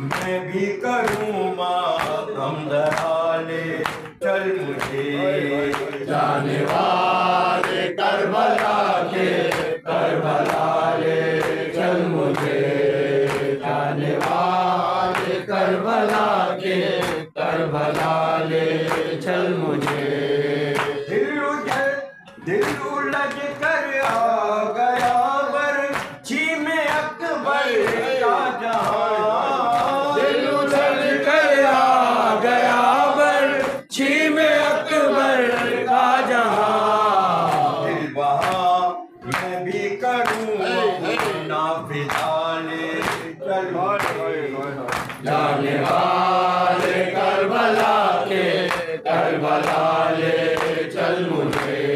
मैं भी करूँ मातम जरा ले चल मुझे जाने वाले करबला के करबला ले चल मुझे जाने वाले करबला के करबला ले चल मुझे दिल उलझ कर आ गया बर्छी में अकबर का जहां दिल उलझ कर आ गया बर्छी में अकबर का जहां दिल वहाँ मैं भी करूँ नाफिजा ले चल जाने वाले करबला के करबला ले चल मुझे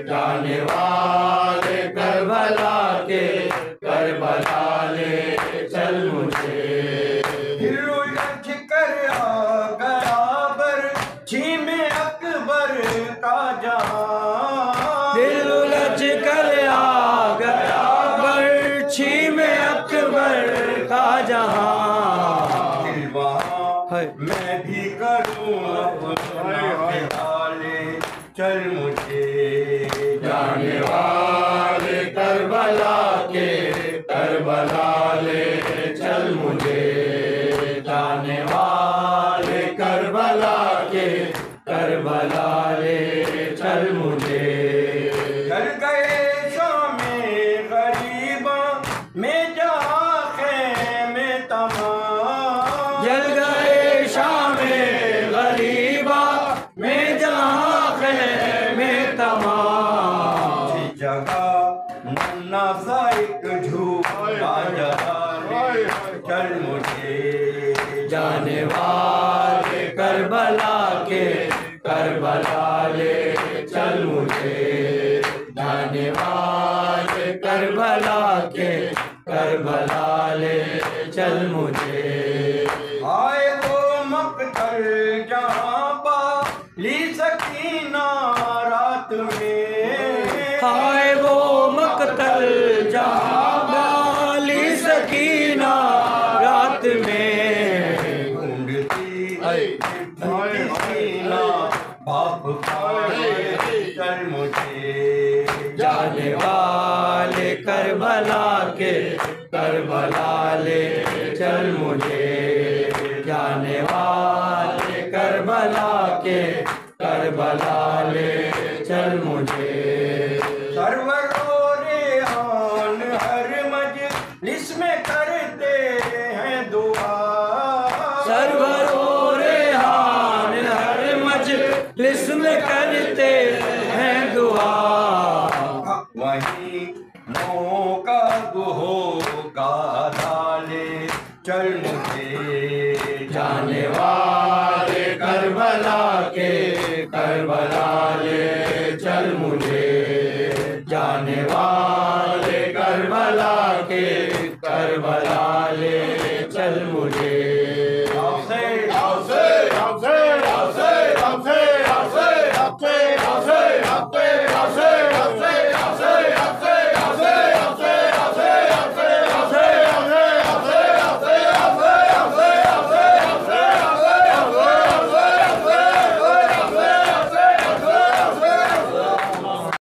जाने वाले करबला के करबला ले चल मुझे दिल उलझ कर आ गया बर्छी में अकबर का जहां दिल उलझ कर आ गया बर्छी में अकबर का जहां दिल वहाँ मैं भी करूँ अपना ले चल मुझे जाने वाले करबला के करबला ले चल मुझे जाने वाले करबला के करबला ले चल मुझे चल गए शामे गरीबा में जहाँ खेमे तमाम जल गए शामे गरीबा में जहाँ खेमे तमाम जिस जगह मुन्ना सा एक झूला जरा ले चल मुझे जाने वाले करबला के करबला ले चल मुझे जाने वाले करबला के करबला ले चल मुझे आए वो मकतल जहाँ पाली सकीना रात में हाय वो मकतल जहाँ बाली सकीना रात में ढूंढती सीना बाप पाए चल मुझे जाने वाले करबला के करबला ले चल मुझे जाने वाले करबला के करबला ले चल मुझे सरवरो रेहान हर मजलिस में करते हैं दुआ सरवरो रेहान हर मजलिस में करते हैं दुआ वहीं मौका होगा डाले चल मुझे जाने वाले करबला के करबला ले चल मुझे